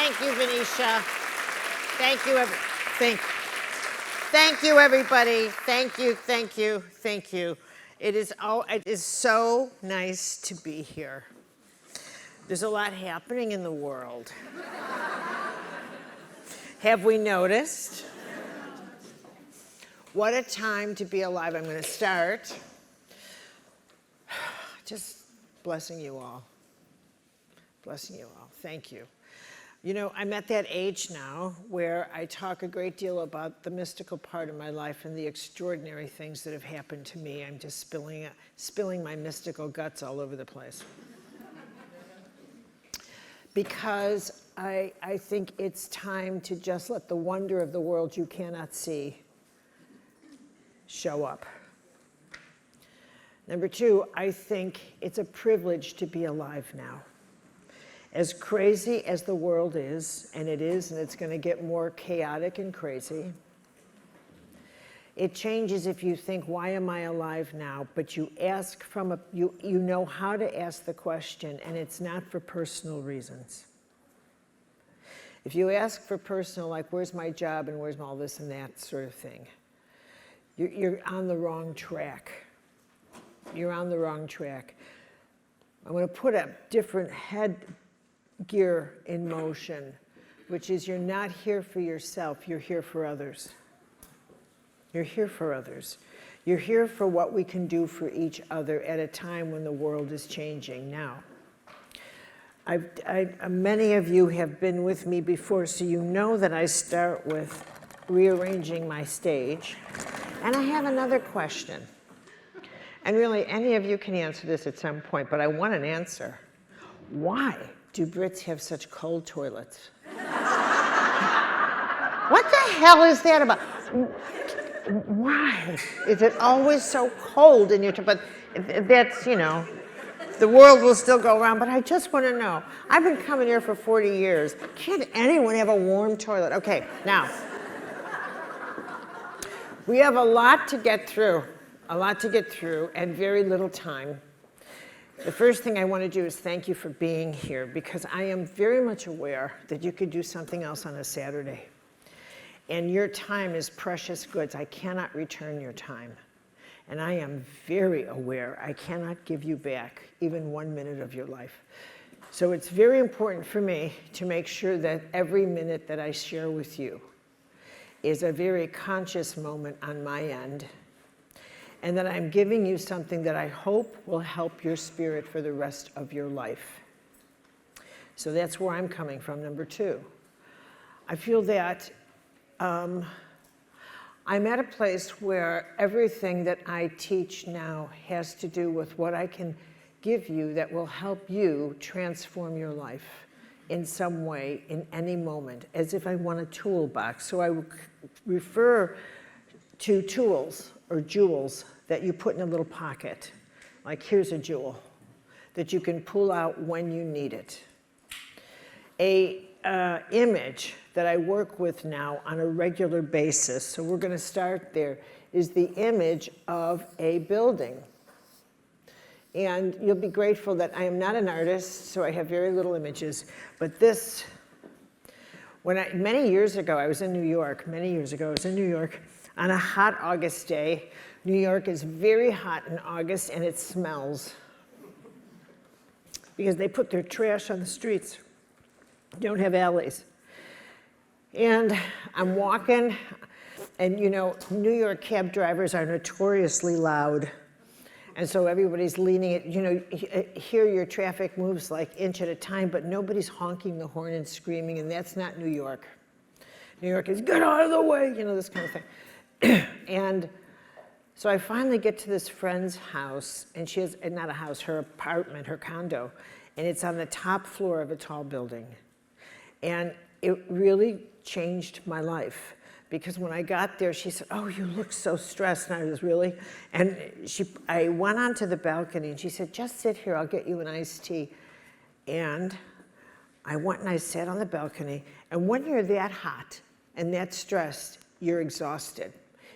Thank you, Venetia. Thank you, thank you, everybody. Thank you, thank you, thank you. It is so nice to be here. There's a lot happening in the world. Have we noticed? What a time to be alive. I'm going to start just blessing you all. Blessing you all. Thank you. You know, I'm at that age now where I talk a great deal about the mystical part of my life and the extraordinary things that have happened to me. I'm just spilling my mystical guts all over the place. Because I think it's time to just let the wonder of the world you cannot see show up. Number two, I think it's a privilege to be alive now. As crazy as the world is, and it's going to get more chaotic and crazy, it changes if you think, why am I alive now? But you ask you know how to ask the question, and it's not for personal reasons. If you ask for personal, like, where's my job and where's all this and that sort of thing, you're on the wrong track. You're on the wrong track. I'm going to put a different headgear in motion, which is you're not here for yourself, you're here for others. You're here for others. You're here for what we can do for each other at a time when the world is changing. Now, many of you have been with me before, so you know that I start with rearranging my stage. And I have another question. And really, any of you can answer this at some point, but I want an answer. Why do Brits have such cold toilets? What the hell is that about? Why is it always so cold in your toilet? But that's, you know, the world will still go around, but I just want to know. I've been coming here for 40 years. Can't anyone have a warm toilet? Okay, now, we have a lot to get through. And very little time. The first thing I want to do is thank you for being here, because I am very much aware that you could do something else on a Saturday. And your time is precious goods. I cannot return your time. And I am very aware I cannot give you back even 1 minute of your life. So it's very important for me to make sure that every minute that I share with you is a very conscious moment on my end, and that I'm giving you something that I hope will help your spirit for the rest of your life. So that's where I'm coming from. Number two, I feel that I'm at a place where everything that I teach now has to do with what I can give you that will help you transform your life in some way, in any moment, as if I want a toolbox. So I refer to tools or jewels that you put in a little pocket. Like, here's a jewel that you can pull out when you need it. A image that I work with now on a regular basis, so we're going to start there, is the image of a building. And you'll be grateful that I am not an artist, so I have very little images. But this, many years ago, I was in New York, on a hot August day. New York is very hot in August, and it smells because they put their trash on the streets. You don't have alleys. And I'm walking, and you know, New York cab drivers are notoriously loud. And so everybody's leaning it, you know, here your traffic moves like inch at a time, but nobody's honking the horn and screaming, and that's not New York. New York is, get out of the way, you know, this kind of thing. And so I finally get to this friend's house, and she has, not a house, her apartment, her condo, and it's on the top floor of a tall building. And it really changed my life, because when I got there, she said, oh, you look so stressed. And I was really, and I went onto the balcony, and she said, just sit here, I'll get you an iced tea. And I went and I sat on the balcony, and when you're that hot and that stressed, you're exhausted.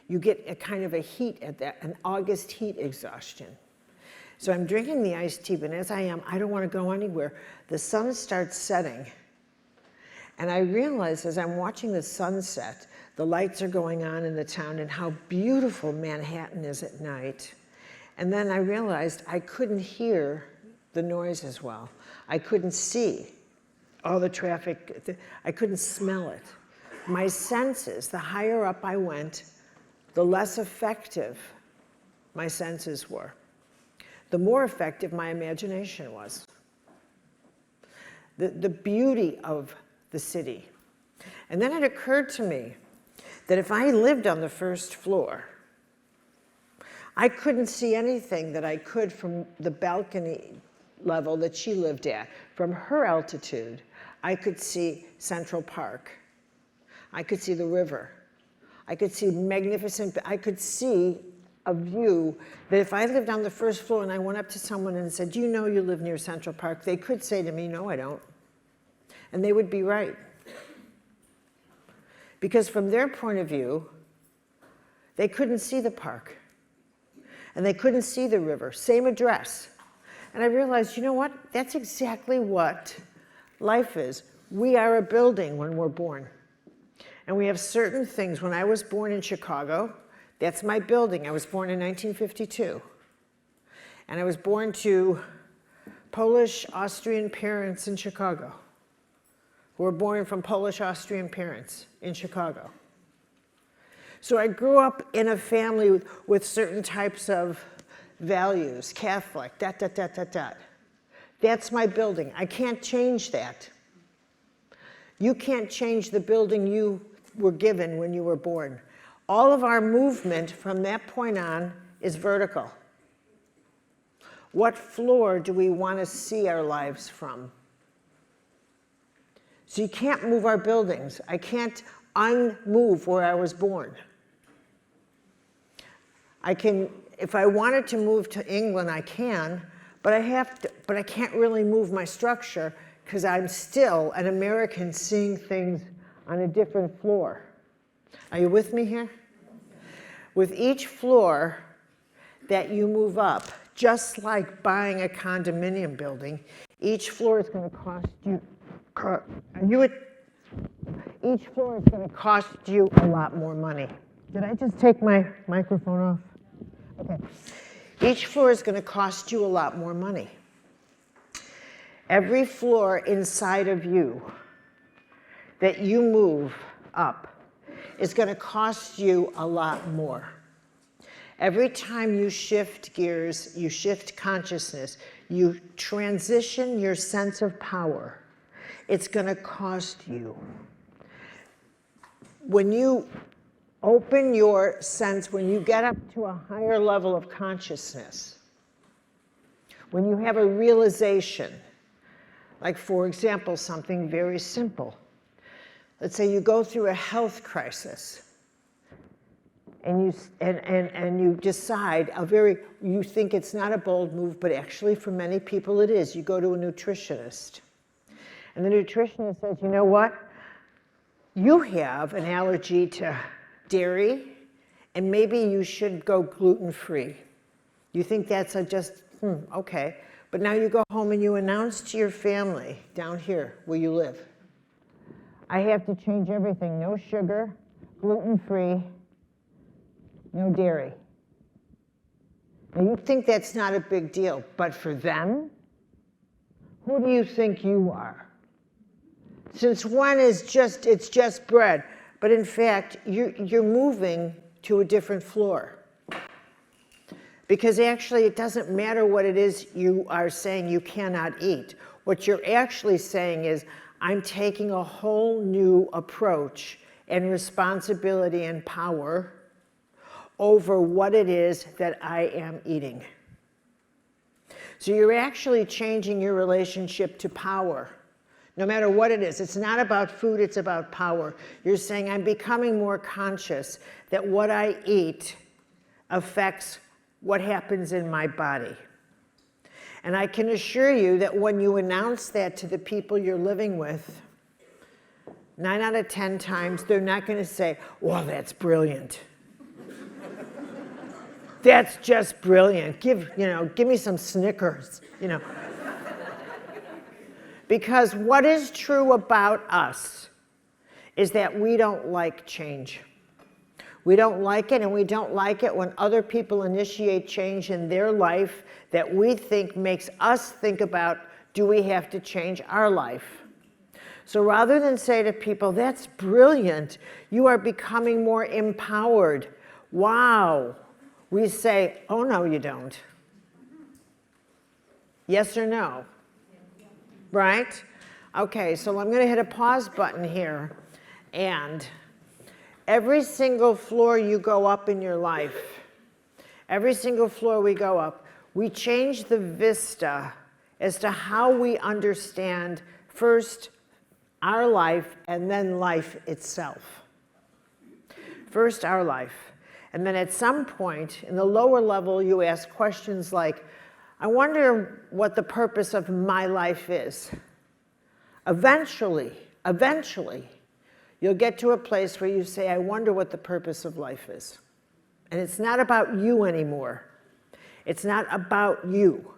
You get a kind of a heat at that, an August heat exhaustion. So I'm drinking the iced tea, but as I am, I don't want to go anywhere. The sun starts setting, And I realized as I'm watching the sunset, the lights are going on in the town and how beautiful Manhattan is at night. And then I realized I couldn't hear the noise as well. I couldn't see all the traffic. I couldn't smell it. My senses, the higher up I went, the less effective my senses were. The more effective my imagination was. The beauty of the city. And then it occurred to me that if I lived on the first floor, I couldn't see anything that I could from the balcony level that she lived at. From her altitude, I could see Central Park. I could see the river. I could see I could see a view that if I lived on the first floor and I went up to someone and said, "Do you know you live near Central Park?" They could say to me, "No, I don't." And they would be right. Because from their point of view, they couldn't see the park. And they couldn't see the river. Same address. And I realized, you know what? That's exactly what life is. We are a building when we're born. And we have certain things. When I was born in Chicago, that's my building. I was born in 1952. And I was born to Polish-Austrian parents in Chicago, who were born from Polish-Austrian parents in Chicago. So I grew up in a family with certain types of values, Catholic, ... That's my building. I can't change that. You can't change the building you were given when you were born. All of our movement from that point on is vertical. What floor do we want to see our lives from? So you can't move our buildings. I can't unmove where I was born. I can, if I wanted to move to England, I can, but I can't really move my structure because I'm still an American seeing things on a different floor. Are you with me here? With each floor that you move up, just like buying a condominium building, each floor is going to cost you, each floor is going to cost you a lot more money. Did I just take my microphone off? Okay. Each floor is going to cost you a lot more money. Every floor inside of you that you move up is going to cost you a lot more. Every time you shift gears, you shift consciousness, you transition your sense of power, it's going to cost you. When you open your sense, when you get up to a higher level of consciousness, when you have a realization, like for example, something very simple. Let's say you go through a health crisis and you decide you think it's not a bold move, but actually for many people it is. You go to a nutritionist. And the nutritionist says, you know what? You have an allergy to dairy, and maybe you should go gluten-free. You think that's okay. But now you go home and you announce to your family down here where you live, I have to change everything. No sugar, gluten-free, no dairy. Now you think that's not a big deal, but for them, who do you think you are? Since one is it's just bread, but in fact, you're moving to a different floor. Because actually, it doesn't matter what it is you are saying you cannot eat. What you're actually saying is, I'm taking a whole new approach and responsibility and power over what it is that I am eating. So you're actually changing your relationship to power. No matter what it is, it's not about food, it's about power. You're saying, I'm becoming more conscious that what I eat affects what happens in my body. And I can assure you that when you announce that to the people you're living with, 9 out of 10 times, they're not going to say, well, that's brilliant. That's just brilliant. Give me some Snickers, Because what is true about us is that we don't like change. We don't like it, and we don't like it when other people initiate change in their life that we think makes us think about, do we have to change our life? So rather than say to people, that's brilliant, you are becoming more empowered, wow, we say, oh no, you don't. Yes or no? Right? Okay, so I'm going to hit a pause button here, and every single floor you go up in your life, every single floor we go up, we change the vista as to how we understand first our life and then life itself. First our life. And then at some point in the lower level you ask questions like, I wonder what the purpose of my life is. Eventually, you'll get to a place where you say, I wonder what the purpose of life is. And it's not about you anymore. It's not about you.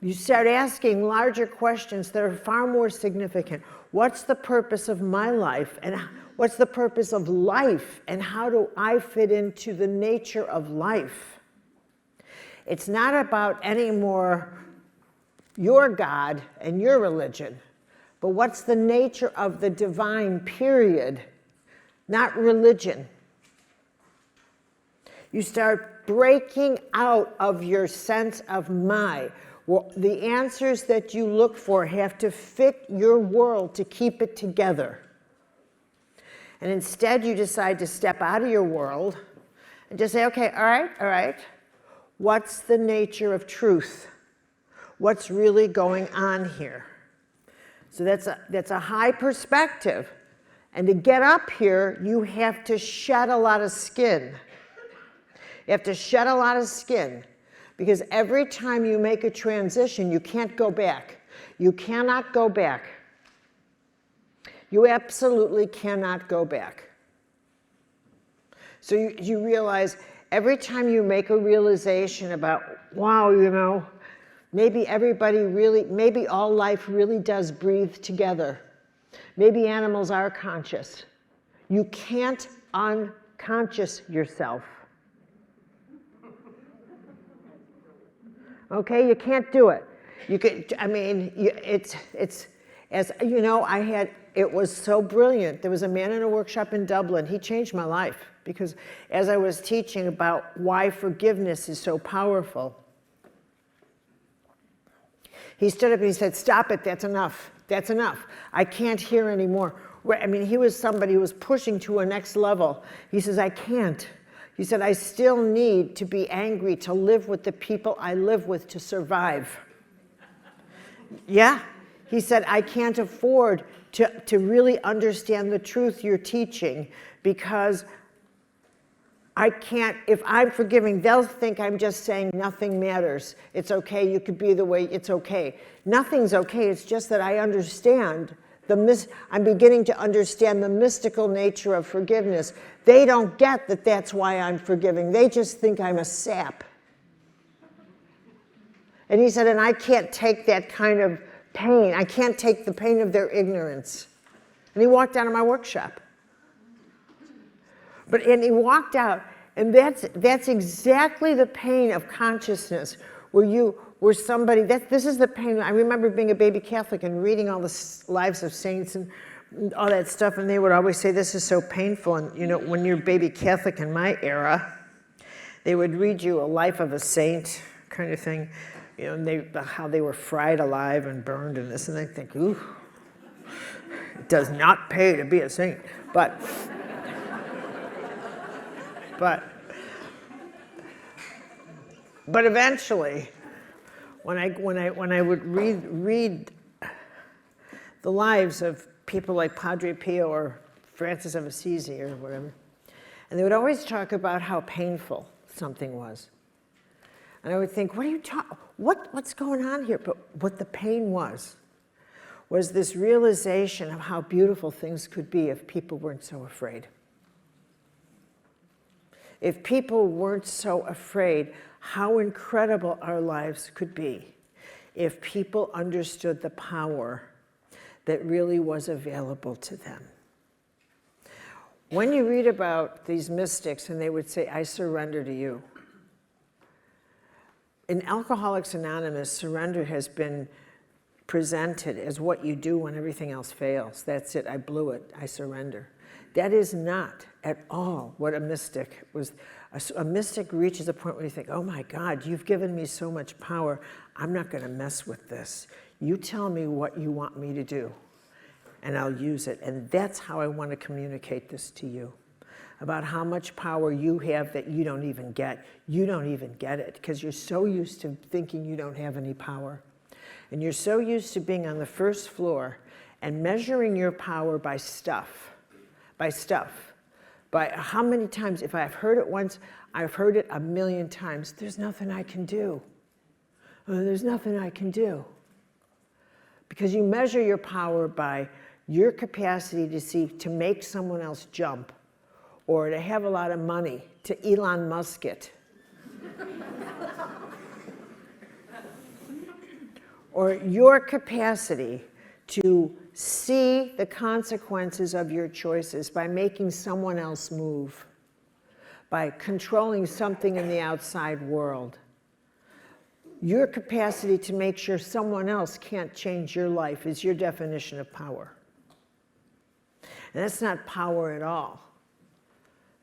You start asking larger questions that are far more significant. What's the purpose of my life? And what's the purpose of life? And how do I fit into the nature of life? It's not about anymore your God and your religion, but what's the nature of the divine, period, not religion. You start breaking out of your sense of my. Well, the answers that you look for have to fit your world to keep it together. And instead you decide to step out of your world and just say, okay, all right. What's the nature of truth? What's really going on here? So that's a high perspective. And to get up here, you have to shed a lot of skin. You have to shed a lot of skin. Because every time you make a transition, you can't go back. You cannot go back. You absolutely cannot go back. So you realize every time you make a realization about, wow, maybe maybe all life really does breathe together. Maybe animals are conscious. You can't unconscious yourself. Okay, you can't do it. You could, it's as you know, it was so brilliant. There was a man in a workshop in Dublin. He changed my life because as I was teaching about why forgiveness is so powerful, he stood up and he said, stop it, that's enough. That's enough. I can't hear anymore. He was somebody who was pushing to a next level. He says, I can't. He said, I still need to be angry to live with the people I live with to survive. Yeah. He said, I can't afford to really understand the truth you're teaching because I can't, if I'm forgiving, they'll think I'm just saying nothing matters. It's okay, you could be the way, it's okay. Nothing's okay, it's just that I understand I'm beginning to understand the mystical nature of forgiveness. They don't get that that's why I'm forgiving. They just think I'm a sap. And he said, and I can't take that kind of pain. I can't take the pain of their ignorance. And he walked out of my workshop. And he walked out, and that's exactly the pain of consciousness, where somebody, this is the pain. I remember being a baby Catholic and reading all the lives of saints and all that stuff, and they would always say, this is so painful. And when you're baby Catholic in my era, they would read you a life of a saint kind of thing, and how they were fried alive and burned and this, and they think, ooh, it does not pay to be a saint. But eventually, when I would read the lives of people like Padre Pio or Francis of Assisi or whatever, and they would always talk about how painful something was. And I would think, what's going on here? But what the pain was this realization of how beautiful things could be if people weren't so afraid. If people weren't so afraid, how incredible our lives could be if people understood the power that really was available to them. When you read about these mystics and they would say, I surrender to you. In Alcoholics Anonymous, surrender has been presented as what you do when everything else fails. That's it, I blew it, I surrender. That is not at all what a mystic was. A mystic reaches a point where you think, oh my God, you've given me so much power, I'm not going to mess with this. You tell me what you want me to do, and I'll use it. And that's how I want to communicate this to you, about how much power you have that you don't even get. You don't even get it, because you're so used to thinking you don't have any power. And you're so used to being on the first floor and measuring your power by stuff, by how many times, if I've heard it once, I've heard it 1,000,000 times, there's nothing I can do. There's nothing I can do. Because you measure your power by your capacity to make someone else jump, or to have a lot of money, to Elon Musk it. Or your capacity to see the consequences of your choices by making someone else move, by controlling something in the outside world. Your capacity to make sure someone else can't change your life is your definition of power. And that's not power at all.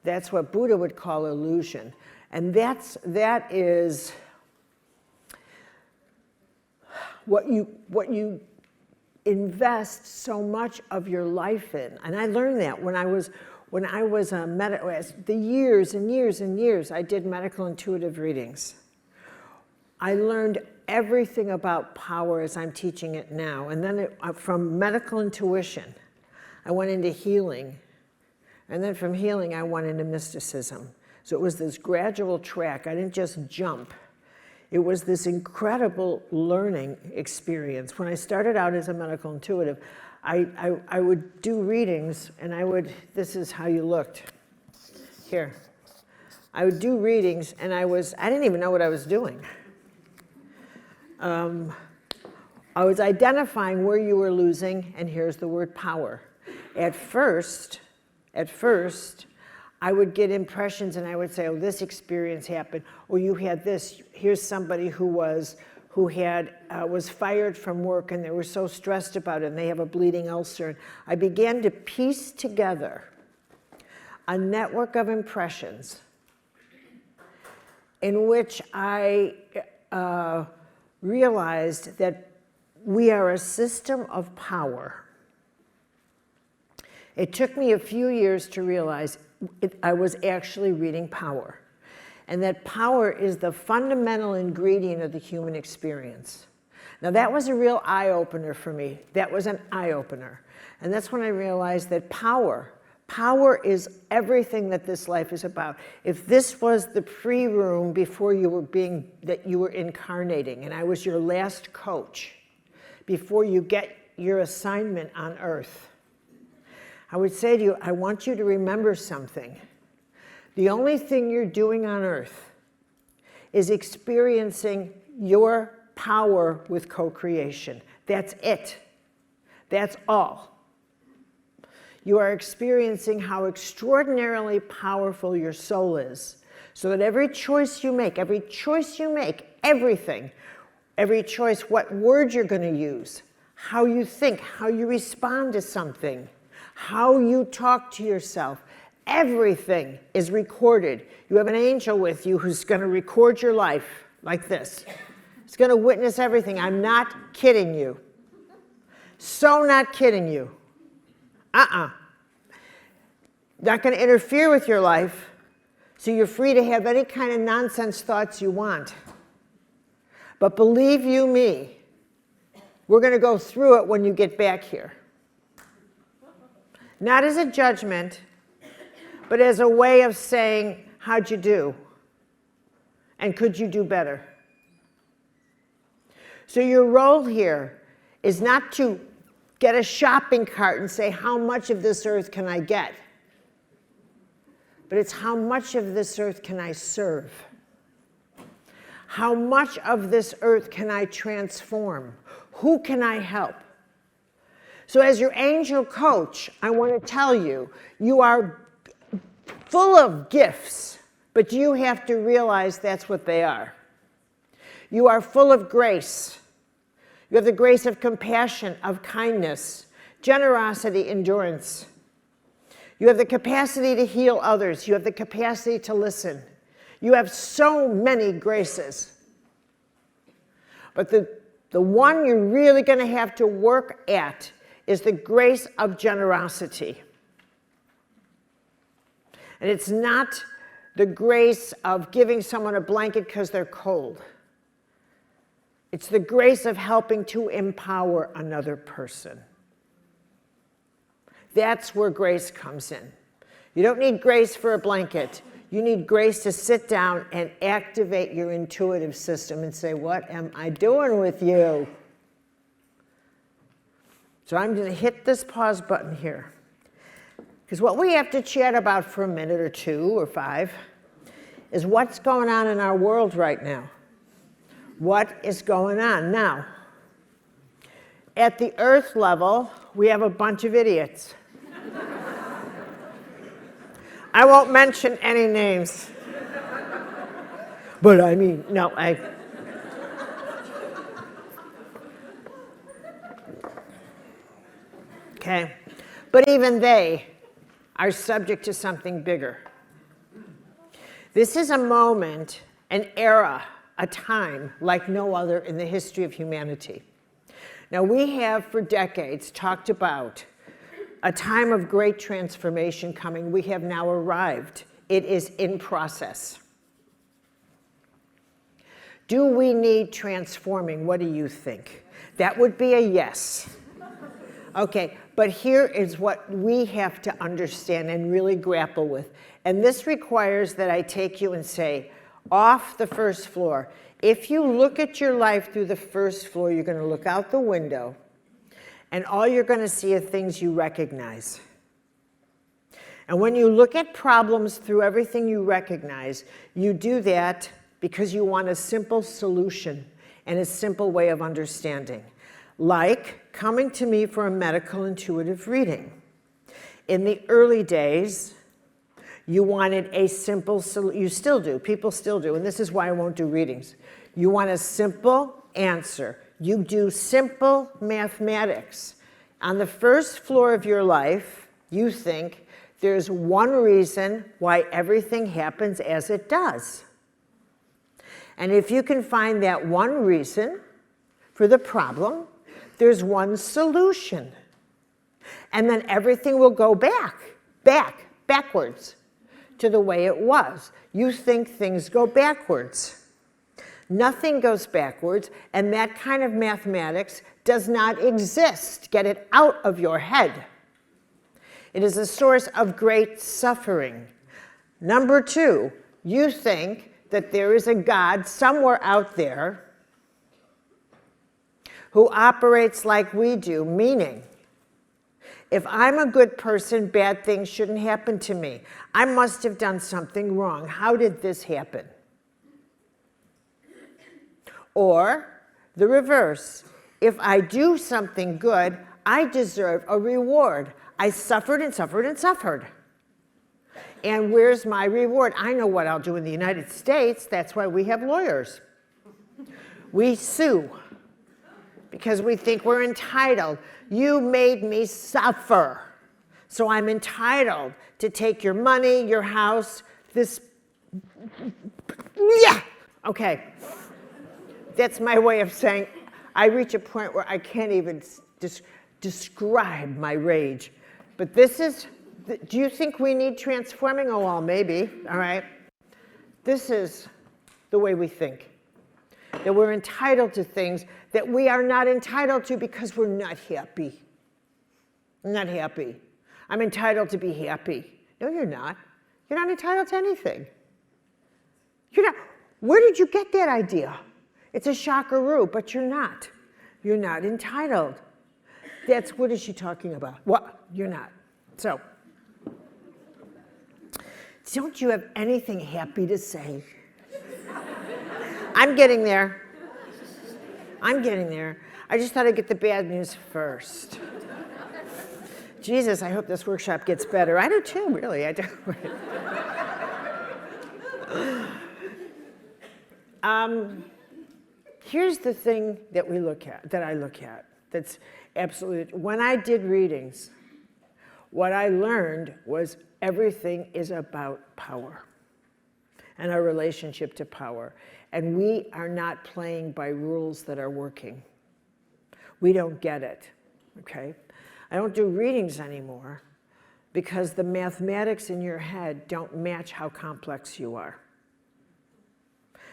That's what Buddha would call illusion. And that is what you invest so much of your life in. And I learned that when I was the years and years and years I did medical intuitive readings. I learned everything about power as I'm teaching it now. And then from medical intuition, I went into healing. And then from healing, I went into mysticism. So it was this gradual track. I didn't just jump. It was this incredible learning experience. When I started out as a medical intuitive, I would do readings, and this is how you looked. Here. I would do readings, and I didn't even know what I was doing. I was identifying where you were losing, and here's the word power. At first, I would get impressions and I would say, oh, this experience happened, or you had this. Here's somebody who was fired from work and they were so stressed about it and they have a bleeding ulcer. And I began to piece together a network of impressions in which I realized that we are a system of power. It took me a few years to realize I was actually reading power, and that power is the fundamental ingredient of the human experience. Now that was a real eye-opener for me. That was an eye-opener. And that's when I realized that power is everything that this life is about. If this was the pre-room before you were incarnating, and I was your last coach, before you get your assignment on earth, I would say to you, I want you to remember something. The only thing you're doing on earth is experiencing your power with co-creation. That's it. That's all. You are experiencing how extraordinarily powerful your soul is, so that every choice you make, everything, every choice, what word you're going to use, how you think, how you respond to something, how you talk to yourself, everything is recorded. You have an angel with you who's going to record your life like this. It's going to witness everything. I'm not kidding you. So not kidding you. Not going to interfere with your life, so you're free to have any kind of nonsense thoughts you want. But believe you me, we're going to go through it when you get back here. Not as a judgment, but as a way of saying, how'd you do? And could you do better? So your role here is not to get a shopping cart and say, how much of this earth can I get? But it's how much of this earth can I serve? How much of this earth can I transform? Who can I help? So as your angel coach, I want to tell you, you are full of gifts, but you have to realize that's what they are. You are full of grace. You have the grace of compassion, of kindness, generosity, endurance. You have the capacity to heal others. You have the capacity to listen. You have so many graces. But the one you're really going to have to work at is the grace of generosity. And it's not the grace of giving someone a blanket because they're cold. It's the grace of helping to empower another person. That's where grace comes in. You don't need grace for a blanket. You need grace to sit down and activate your intuitive system and say, what am I doing with you? So I'm going to hit this pause button here. Because what we have to chat about for a minute or 2 or 5 is what's going on in our world right now. What is going on now? At the earth level, we have a bunch of idiots. I won't mention any names. But I mean, no, Okay, but even they are subject to something bigger. This is a moment, an era, a time like no other in the history of humanity. Now, we have for decades talked about a time of great transformation coming. We have now arrived. It is in process. Do we need transforming? What do you think? That would be a yes. Okay, but here is what we have to understand and really grapple with. And this requires that I take you and say, off the first floor. If you look at your life through the first floor, you're going to look out the window, and all you're going to see are things you recognize. And when you look at problems through everything you recognize, you do that because you want a simple solution and a simple way of understanding. Like coming to me for a medical intuitive reading. In the early days, you wanted a simple solution. You still do. People still do. And this is why I won't do readings. You want a simple answer. You do simple mathematics. On the first floor of your life, you think there's one reason why everything happens as it does. And if you can find that one reason for the problem, there's one solution. And then everything will go backwards to the way it was. You think things go backwards. Nothing goes backwards, and that kind of mathematics does not exist. Get it out of your head. It is a source of great suffering. Number 2, you think that there is a God somewhere out there who operates like we do, meaning, if I'm a good person, bad things shouldn't happen to me. I must have done something wrong. How did this happen? Or the reverse. If I do something good, I deserve a reward. I suffered and suffered and suffered. And where's my reward? I know what I'll do in the United States. That's why we have lawyers. We sue because we think we're entitled. You made me suffer, so I'm entitled to take your money, your house, this. Yeah, okay. That's my way of saying I reach a point where I can't even describe my rage. But this is, do you think we need transforming? Oh, well, maybe, all right. This is the way we think. That we're entitled to things that we are not entitled to because we're not happy. I'm not happy. I'm entitled to be happy. No, you're not. You're not entitled to anything. You're not. Where did you get that idea? It's a shockaroo, but you're not. You're not entitled. What is she talking about? What? You're not. So, don't you have anything happy to say? I'm getting there. I'm getting there. I just thought I'd get the bad news first. Jesus, I hope this workshop gets better. I do too, really, I do. Here's the thing that I look at, that's absolutely, when I did readings, what I learned was everything is about power and our relationship to power. And we are not playing by rules that are working. We don't get it, okay? I don't do readings anymore because the mathematics in your head don't match how complex you are.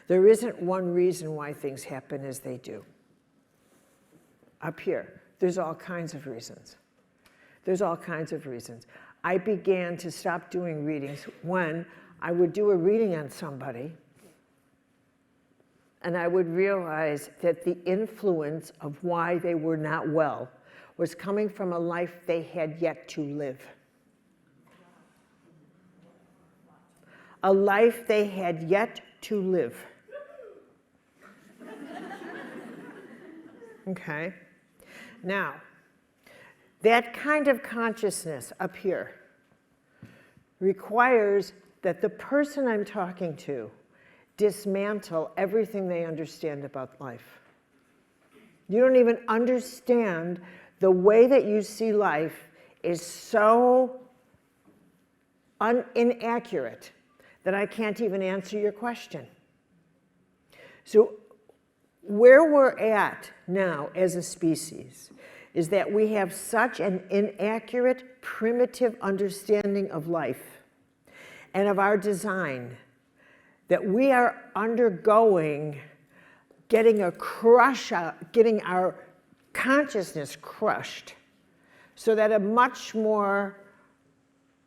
There isn't one reason why things happen as they do. Up here, there's all kinds of reasons. There's all kinds of reasons. I began to stop doing readings when I would do a reading on somebody and I would realize that the influence of why they were not well was coming from a life they had yet to live. A life they had yet to live. Okay? Now, that kind of consciousness up here requires that the person I'm talking to dismantle everything they understand about life. You don't even understand the way that you see life is so inaccurate that I can't even answer your question. So where we're at now as a species is that we have such an inaccurate, primitive understanding of life and of our design that we are undergoing getting our consciousness crushed so that a much more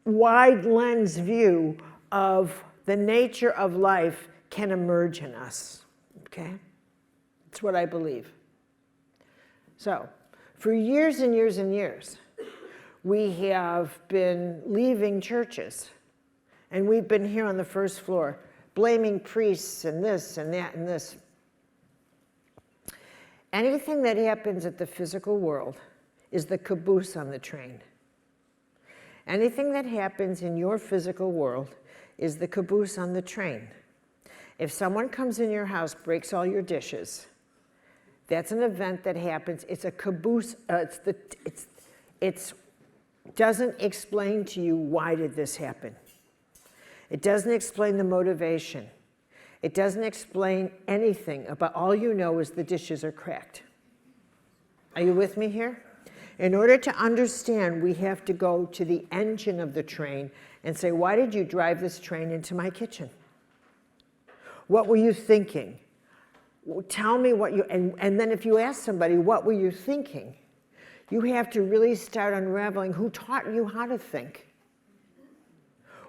wide lens view of the nature of life can emerge in us, okay? That's what I believe. So, for years and years and years, we have been leaving churches, and we've been here on the first floor, blaming priests and this and that and this. Anything that happens at the physical world is the caboose on the train. Anything that happens in your physical world is the caboose on the train. If someone comes in your house, breaks all your dishes, that's an event that happens. It's a caboose. It doesn't explain to you why did this happen. It doesn't explain the motivation. It doesn't explain anything about, all you know is the dishes are cracked. Are you with me here? In order to understand, we have to go to the engine of the train and say, why did you drive this train into my kitchen? What were you thinking? Tell me what you, and then if you ask somebody, what were you thinking? You have to really start unraveling who taught you how to think.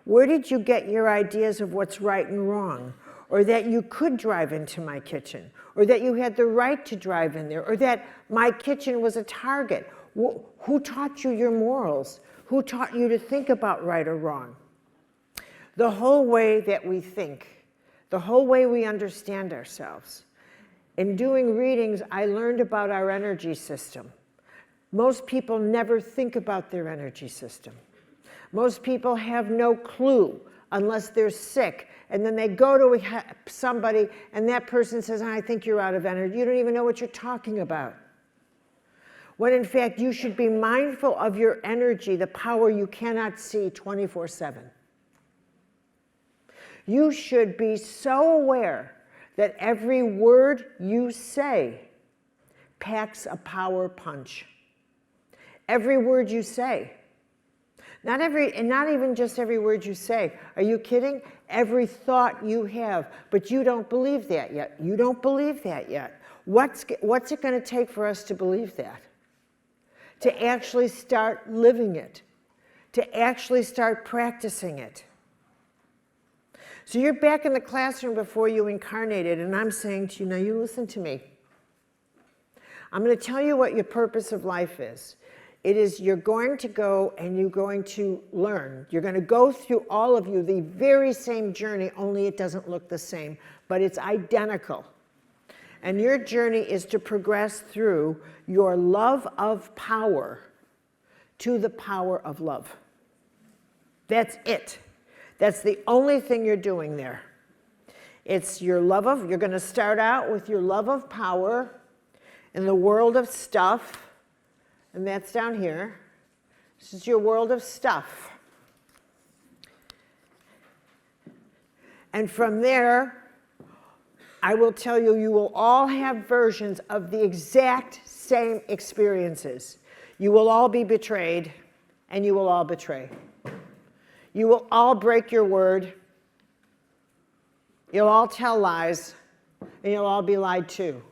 Where did you get your ideas of what's right and wrong? Or that you could drive into my kitchen? Or that you had the right to drive in there? Or that my kitchen was a target? Who taught you your morals? Who taught you to think about right or wrong? The whole way that we think, the whole way we understand ourselves. In doing readings, I learned about our energy system. Most people never think about their energy system. Most people have no clue unless they're sick. And then they go to somebody and that person says, I think you're out of energy. You don't even know what you're talking about. When in fact, you should be mindful of your energy, the power you cannot see 24/7. You should be so aware that every word you say packs a power punch. Every word you say. Not even just every word you say. Are you kidding? Every thought you have, but you don't believe that yet. You don't believe that yet. What's it going to take for us to believe that? To actually start living it. To actually start practicing it. So you're back in the classroom before you incarnated, and I'm saying to you, now you listen to me. I'm going to tell you what your purpose of life is. It is you're going to go and you're going to learn. You're going to go through, all of you, the very same journey, only it doesn't look the same, but it's identical. And your journey is to progress through your love of power to the power of love. That's it. That's the only thing you're doing there. It's your love of, you're going to start out with your love of power in the world of stuff, and that's down here. This is your world of stuff. And from there, I will tell you, you will all have versions of the exact same experiences. You will all be betrayed, and you will all betray. You will all break your word. You'll all tell lies, and you'll all be lied to.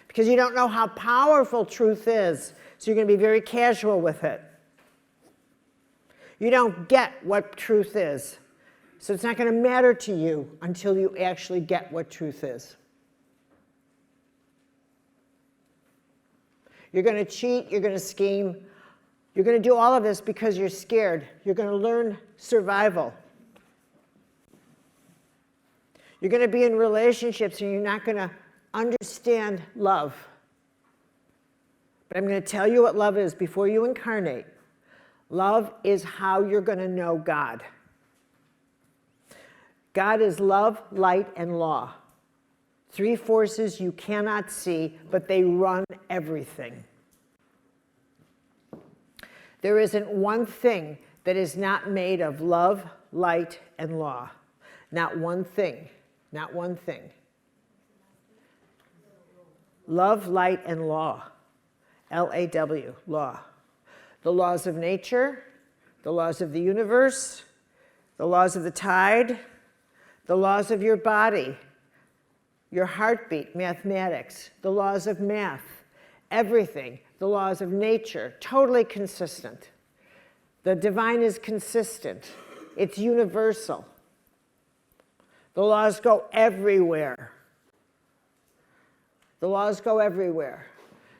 Because you don't know how powerful truth is, so you're going to be very casual with it. You don't get what truth is, so it's not going to matter to you until you actually get what truth is. You're going to cheat, you're going to scheme, you're going to do all of this because you're scared. You're going to learn survival. You're going to be in relationships and you're not going to understand love. But I'm going to tell you what love is before you incarnate. Love is how you're going to know God. God is love, light, and law. Three forces you cannot see, but they run everything. There isn't one thing that is not made of love, light, and law. Not one thing. Not one thing. Love, light, and law. L-A-W, law. The laws of nature, the laws of the universe, the laws of the tide, the laws of your body, your heartbeat, mathematics, the laws of math, everything, the laws of nature, totally consistent. The divine is consistent. It's universal. The laws go everywhere. The laws go everywhere.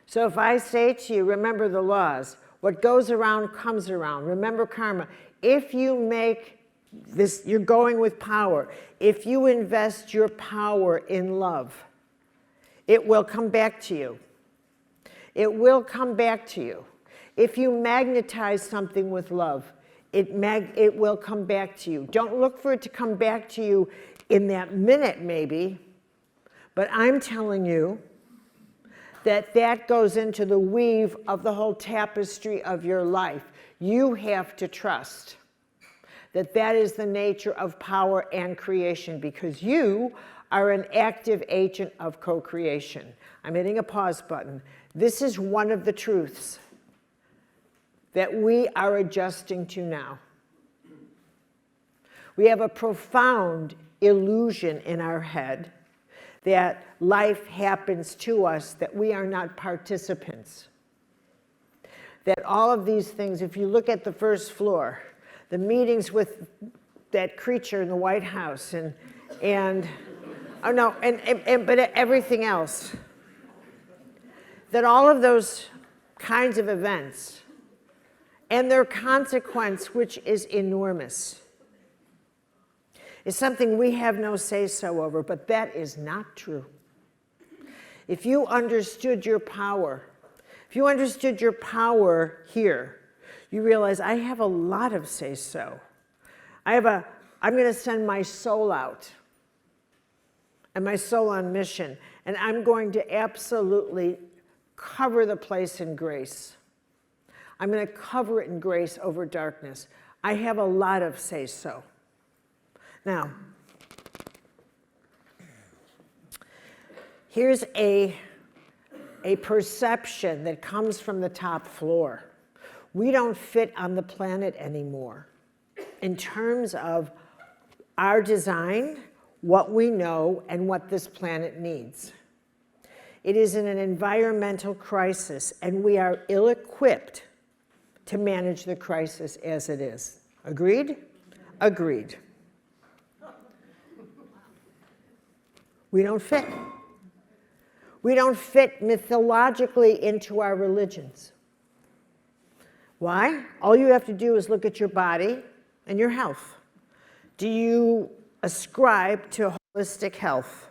So if I say to you, remember the laws, what goes around comes around. Remember karma. If you make this, you're going with power. If you invest your power in love, it will come back to you. It will come back to you. If you magnetize something with love, it will come back to you. Don't look for it to come back to you in that minute maybe, but I'm telling you that that goes into the weave of the whole tapestry of your life. You have to trust that that is the nature of power and creation, because you are an active agent of co-creation. I'm hitting a pause button. This is one of the truths that we are adjusting to now. We have a profound illusion in our head that life happens to us, that we are not participants. That all of these things, if you look at the first floor, the meetings with that creature in the White House but everything else, that all of those kinds of events and their consequence, which is enormous, is something we have no say-so over, but that is not true. If you understood your power, here, you realize I have a lot of say-so. I'm going to send my soul out, and my soul on mission, and I'm going to absolutely cover the place in grace. I'm going to cover it in grace over darkness. I have a lot of say-so. Now, here's a perception that comes from the top floor. We don't fit on the planet anymore in terms of our design, what we know, and what this planet needs. It is in an environmental crisis, and we are ill-equipped to manage the crisis as it is. Agreed? Agreed. We don't fit. We don't fit mythologically into our religions. Why? All you have to do is look at your body and your health. Do you ascribe to holistic health?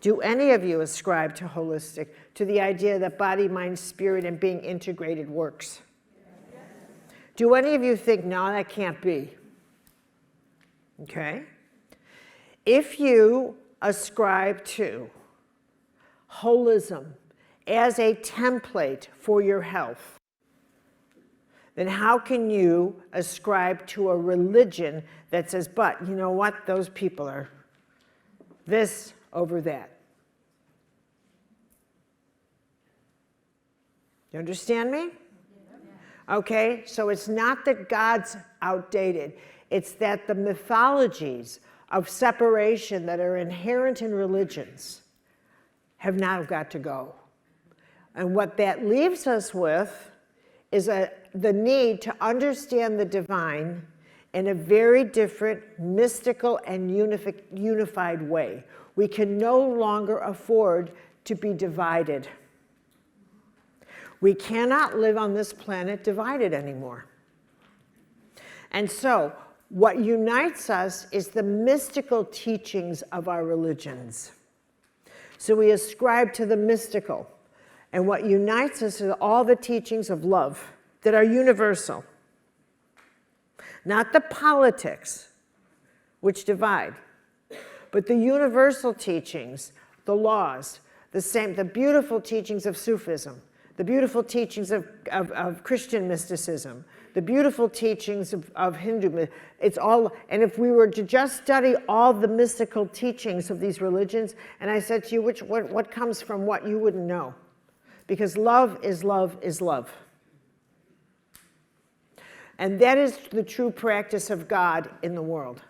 Do any of you ascribe to holistic, to the idea that body, mind, spirit, and being integrated works? Yes. Do any of you think, no, that can't be? Okay. If you ascribe to holism as a template for your health, then how can you ascribe to a religion that says, but you know what, those people are this over that? You understand me? Okay, so it's not that God's outdated, it's that the mythologies of separation that are inherent in religions have now got to go. And what that leaves us with is the need to understand the divine in a very different, mystical, and unified way. We can no longer afford to be divided. We cannot live on this planet divided anymore. And so, what unites us is the mystical teachings of our religions. So we ascribe to the mystical. And what unites us is all the teachings of love that are universal. Not the politics, which divide, but the universal teachings, the laws, the beautiful teachings of Sufism, the beautiful teachings of Christian mysticism, the beautiful teachings of Hinduism. It's all, and if we were to just study all the mystical teachings of these religions, and I said to you, what comes from what, you wouldn't know. Because love is love is love. And that is the true practice of God in the world.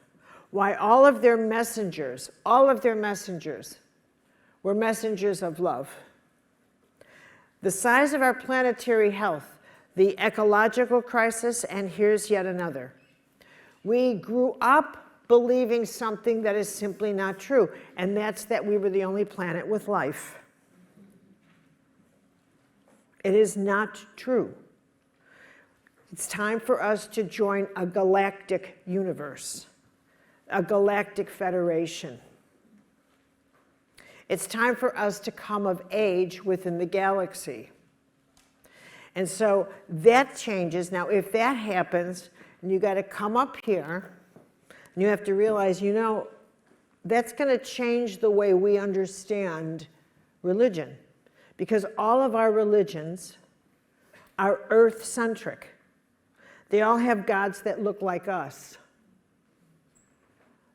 Why all of their messengers were messengers of love. The size of our planetary health, the ecological crisis, and here's yet another. We grew up believing something that is simply not true, and that's that we were the only planet with life. It is not true. It's time for us to join a galactic universe, a galactic federation. It's time for us to come of age within the galaxy. And so that changes. Now, if that happens, and you got to come up here, and you have to realize, you know, that's going to change the way we understand religion. Because all of our religions are earth-centric. They all have gods that look like us.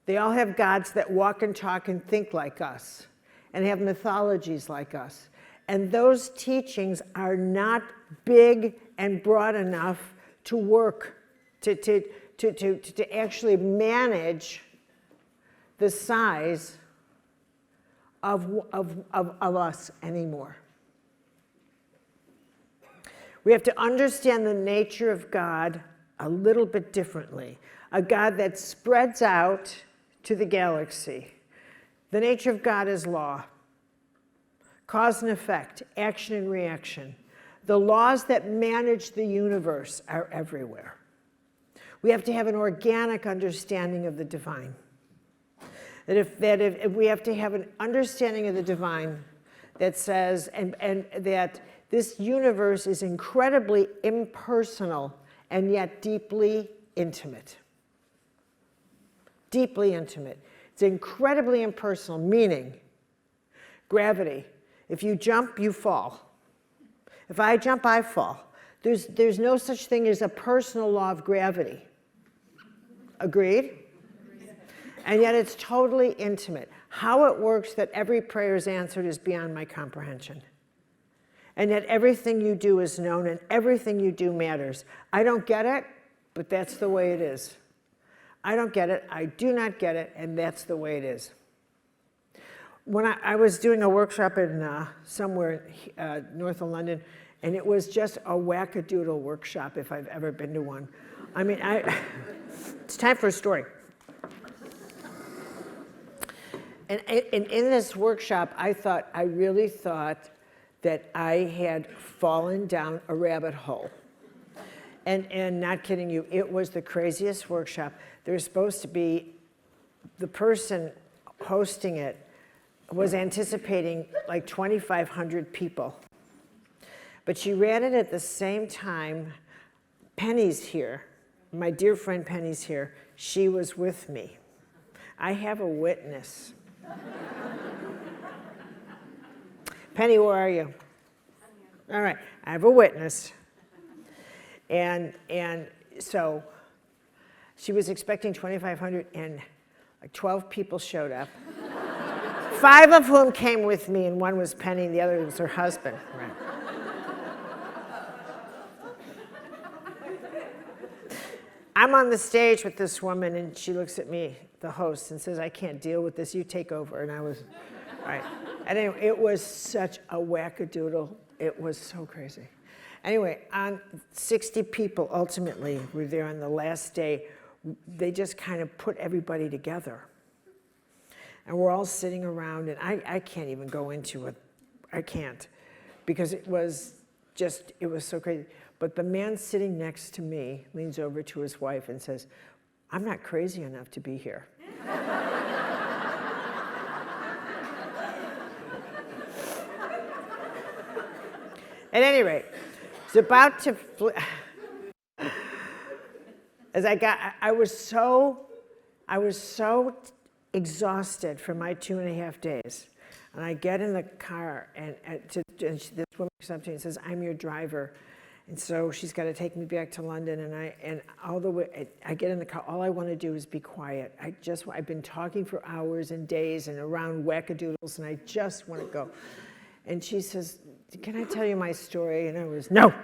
They all have gods that walk and talk and think like us, and have mythologies like us. And those teachings are not big and broad enough to work, to actually manage the size of us anymore. We have to understand the nature of God a little bit differently. A God that spreads out to the galaxy. The nature of God is law. Cause and effect, action and reaction. The laws that manage the universe are everywhere. We have to have an organic understanding of the divine. If we have to have an understanding of the divine that says, and that this universe is incredibly impersonal and yet deeply intimate. Deeply intimate. It's incredibly impersonal, meaning gravity. If you jump, you fall. If I jump, I fall. There's no such thing as a personal law of gravity. Agreed? And yet it's totally intimate. How it works that every prayer is answered is beyond my comprehension. And that everything you do is known and everything you do matters. I don't get it, but that's the way it is. I don't get it, I do not get it, and that's the way it is. When I was doing a workshop in somewhere north of London, and it was just a wackadoodle workshop if I've ever been to one. I mean, it's time for a story. And in this workshop, I really thought that I had fallen down a rabbit hole. And not kidding you, it was the craziest workshop. There's supposed to be the person hosting it was anticipating like 2,500 people. But she ran it at the same time. Penny's here. My dear friend Penny's here. She was with me. I have a witness. Penny, where are you? All right, I have a witness. And so she was expecting 2,500 and like 12 people showed up. 5 of whom came with me, and one was Penny, and the other was her husband. Right. I'm on the stage with this woman, and she looks at me, the host, and says, I can't deal with this, you take over. And I was, all right. And anyway, it was such a wackadoodle. It was so crazy. Anyway, 60 people ultimately were there on the last day. They just kind of put everybody together. And we're all sitting around, and I can't even go into it. I can't, because it was so crazy. But the man sitting next to me leans over to his wife and says, I'm not crazy enough to be here. At any rate, it's about to I was so exhausted from my 2.5 days. And I get in the car, and this woman comes up to me and says, I'm your driver. And so she's got to take me back to London, and all the way, I get in the car, all I want to do is be quiet. I've been talking for hours and days and around wackadoodles, and I just want to go. And she says, can I tell you my story? And I was, no.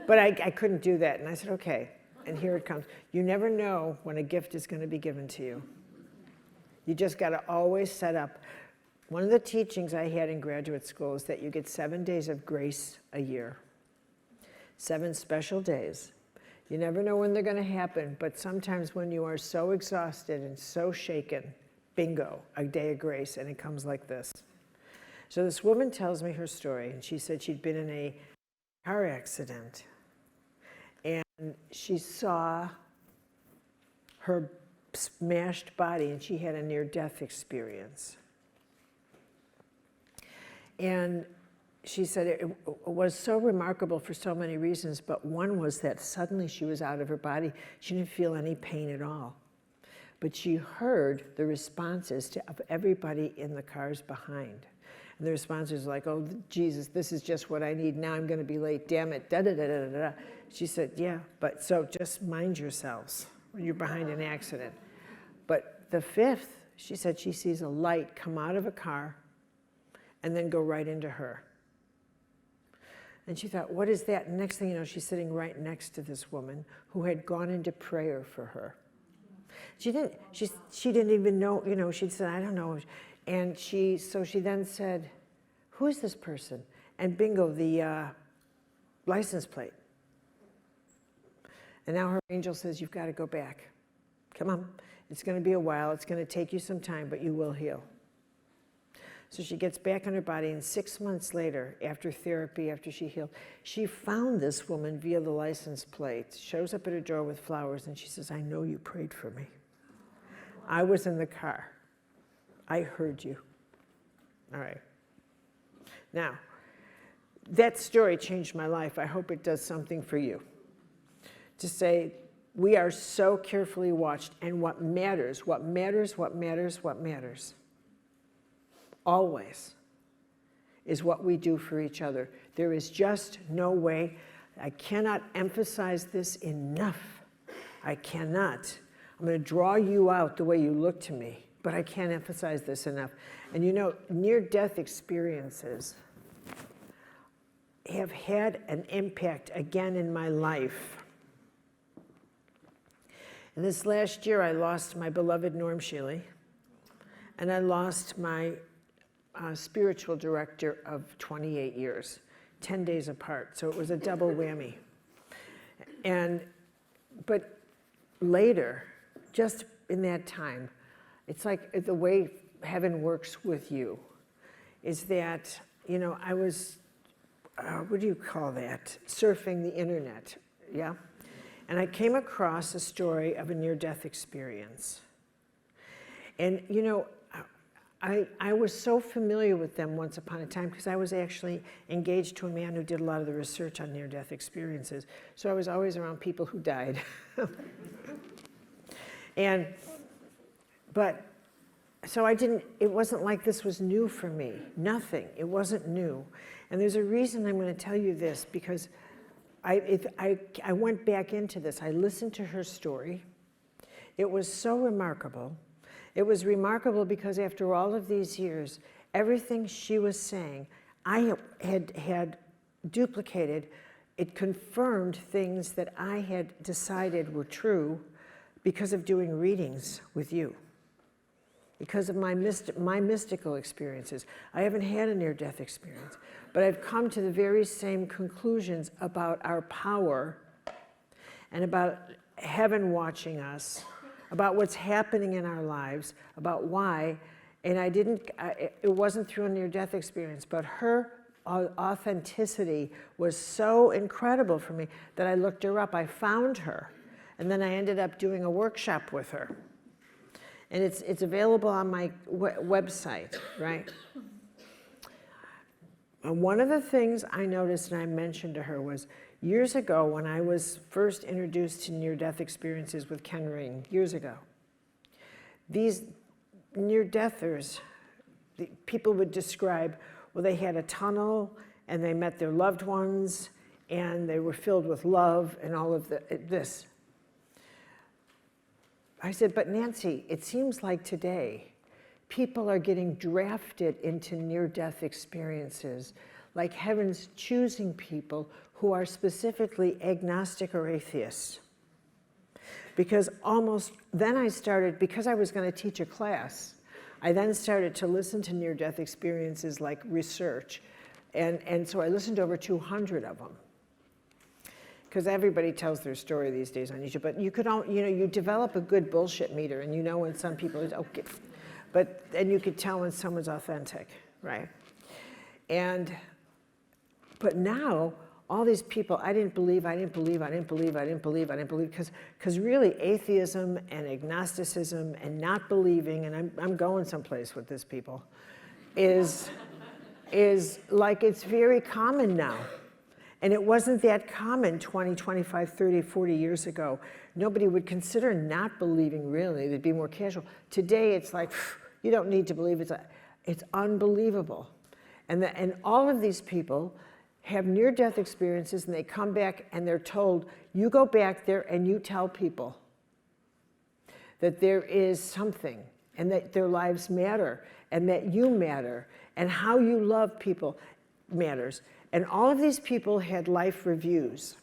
But I couldn't do that, and I said, okay, and here it comes. You never know when a gift is going to be given to you. You just got to always set up. One of the teachings I had in graduate school is that you get 7 days of grace a year. 7 special days. You never know when they're going to happen, but sometimes when you are so exhausted and so shaken, bingo, a day of grace, and it comes like this. So this woman tells me her story, and she said she'd been in a car accident, and she saw her smashed body, and she had a near-death experience. And she said it was so remarkable for so many reasons, but one was that suddenly she was out of her body. She didn't feel any pain at all. But she heard the responses of everybody in the cars behind. And the responses were like, oh, Jesus, this is just what I need. Now I'm going to be late. Damn it. Da-da-da-da-da. She said, yeah, but so just mind yourselves when you're behind an accident. But the 5th, she said she sees a light come out of a car and then go right into her. And she thought, what is that? And next thing you know, she's sitting right next to this woman who had gone into prayer for her. She didn't even know, she said, I don't know. And she then said, who is this person? And bingo, the license plate. And now her angel says, you've got to go back. Come on. It's going to be a while. It's going to take you some time, but you will heal. So she gets back on her body, and 6 months later, after therapy, after she healed, she found this woman via the license plate, shows up at her door with flowers, and she says, I know you prayed for me. I was in the car. I heard you. All right. Now, that story changed my life. I hope it does something for you. To say, we are so carefully watched, and what matters, always, is what we do for each other. There is just no way. I cannot emphasize this enough. I cannot. I'm going to draw you out the way you look to me, but I can't emphasize this enough. And near-death experiences have had an impact again in my life. In this last year, I lost my beloved Norm Shealy, and I lost my spiritual director of 28 years, 10 days apart. So it was a double whammy. But later, just in that time, it's like the way heaven works with you is that, I was, what do you call that? Surfing the internet, yeah? And I came across a story of a near-death experience. And you know, I was so familiar with them once upon a time because I was actually engaged to a man who did a lot of the research on near-death experiences. So I was always around people who died. So it wasn't like this was new for me. Nothing. It wasn't new. And there's a reason I'm going to tell you this, because I went back into this. I listened to her story. It was so remarkable. It was remarkable because after all of these years, everything she was saying, I had duplicated. It confirmed things that I had decided were true because of doing readings with you, because of my mystical experiences. I haven't had a near-death experience, but I've come to the very same conclusions about our power and about heaven watching us, about what's happening in our lives, about why. And it wasn't through a near-death experience, but her authenticity was so incredible for me that I looked her up. I found her, and then I ended up doing a workshop with her. And it's available on my website, right? And one of the things I noticed and I mentioned to her was, years ago when I was first introduced to near-death experiences with Ken Ring, years ago, these near-deathers, people would describe, well, they had a tunnel and they met their loved ones and they were filled with love and all of this. I said, but Nancy, it seems like today people are getting drafted into near-death experiences, like heaven's choosing people who are specifically agnostic or atheists. Because then I started, because I was going to teach a class, I then started to listen to near-death experiences like research. And so I listened to over 200 of them. Because everybody tells their story these days on YouTube, but you develop a good bullshit meter, and you know when some people are okay, and you could tell when someone's authentic, right? But now all these people, I didn't believe, because really atheism and agnosticism and not believing, and I'm going someplace with this, people, is like it's very common now. And it wasn't that common 20, 25, 30, 40 years ago. Nobody would consider not believing, really. They'd be more casual. Today, it's like, you don't need to believe. It's unbelievable. And all of these people have near-death experiences, and they come back, and they're told, you go back there and you tell people that there is something, and that their lives matter, and that you matter, and how you love people matters. And all of these people had life reviews.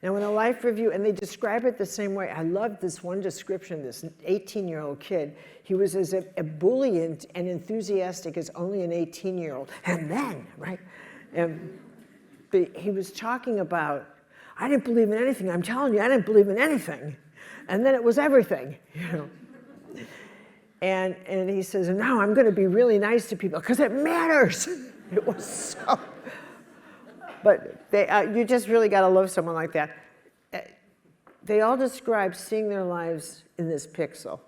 Now in a life review, and they describe it the same way. I loved this one description, this 18-year-old kid. He was as ebullient and enthusiastic as only an 18-year-old. And then, right? He was talking about, I didn't believe in anything. I'm telling you, I didn't believe in anything. And then it was everything, you know. And he says, now I'm going to be really nice to people because it matters. It was so... But you just really got to love someone like that. They all describe seeing their lives in this pixel.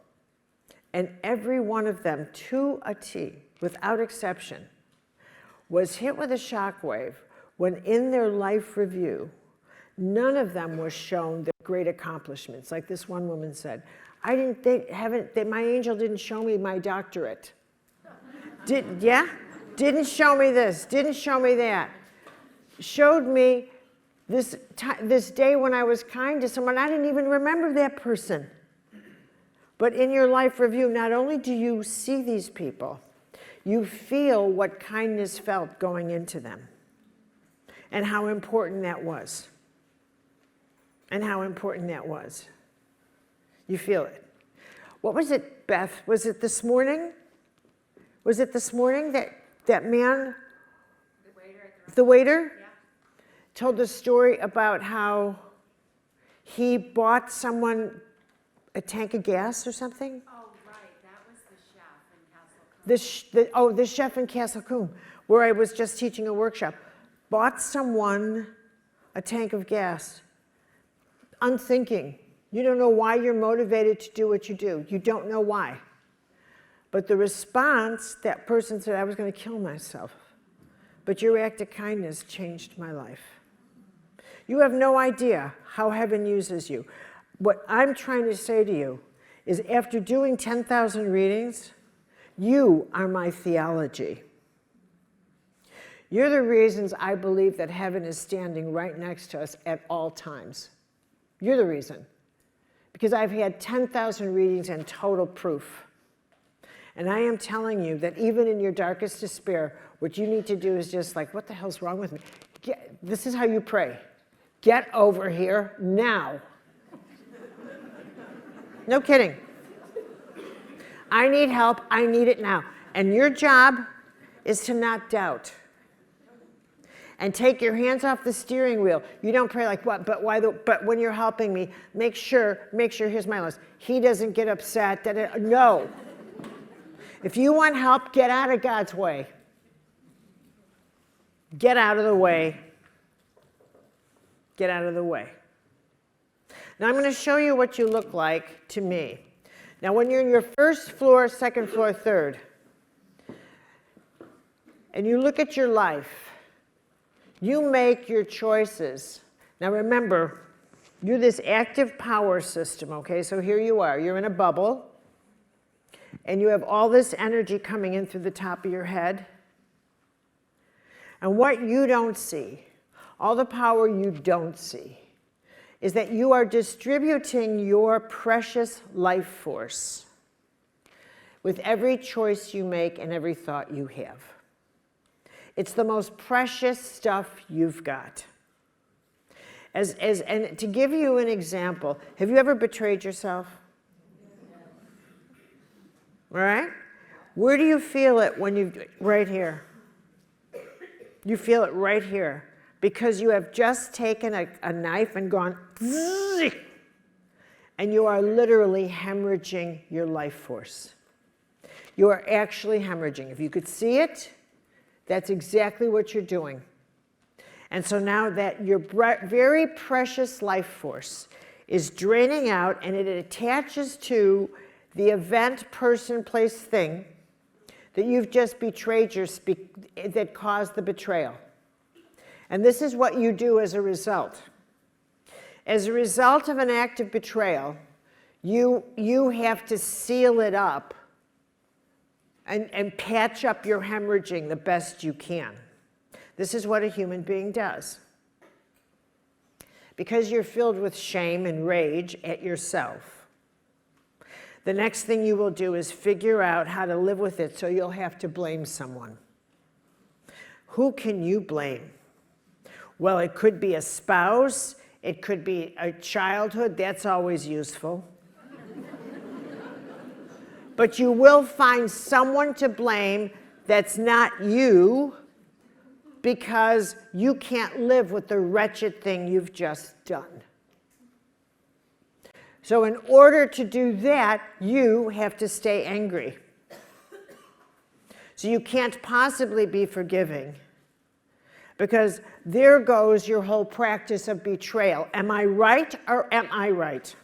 And every one of them, to a T, without exception, was hit with a shockwave when in their life review, none of them was shown their great accomplishments. Like this one woman said, my angel didn't show me my doctorate. Didn't show me this, didn't show me that. Showed me this day when I was kind to someone. I didn't even remember that person. But in your life review, not only do you see these people, you feel what kindness felt going into them and how important that was. And how important that was. You feel it. What was it, Beth? Was it this morning? Was it this morning that man, the waiter? Yeah. Told the story about how he bought someone a tank of gas or something? Oh, right. That was the chef in Castle Coombe. The chef in Castle Coombe, where I was just teaching a workshop. Bought someone a tank of gas. Unthinking. You don't know why you're motivated to do what you do. You don't know why. But the response, that person said, I was going to kill myself. But your act of kindness changed my life. You have no idea how heaven uses you. What I'm trying to say to you is after doing 10,000 readings, you are my theology. You're the reasons I believe that heaven is standing right next to us at all times. You're the reason. Because I've had 10,000 readings and total proof. And I am telling you that even in your darkest despair, what you need to do is just like, what the hell's wrong with me? This is how you pray. Get over here now. No kidding. I need help. I need it now. And your job is to not doubt. And take your hands off the steering wheel. You don't pray like, what? But why? But when you're helping me, make sure. Here's my list. He doesn't get upset. No. If you want help, get out of God's way. Get out of the way. Get out of the way. Now I'm going to show you what you look like to me. Now when you're in your first floor, second floor, third, and you look at your life, you make your choices. Now remember, you're this active power system, okay? So here you are. You're in a bubble, and you have all this energy coming in through the top of your head. And what you don't see, all the power you don't see, is that you are distributing your precious life force with every choice you make and every thought you have. It's the most precious stuff you've got. And to give you an example, have you ever betrayed yourself? All right? Where do you feel it when you, right here? You feel it right here. Because you have just taken a knife and gone, and you are literally hemorrhaging your life force. You are actually hemorrhaging. If you could see it, that's exactly what you're doing. And so now that your very precious life force is draining out and it attaches to the event, person, place, thing that you've just betrayed that caused the betrayal. And this is what you do as a result. As a result of an act of betrayal, you have to seal it up and patch up your hemorrhaging the best you can. This is what a human being does. Because you're filled with shame and rage at yourself, the next thing you will do is figure out how to live with it so you'll have to blame someone. Who can you blame? Well, it could be a spouse, it could be a childhood, that's always useful. But you will find someone to blame that's not you because you can't live with the wretched thing you've just done. So in order to do that, you have to stay angry. So you can't possibly be forgiving. Because there goes your whole practice of betrayal. Am I right or am I right?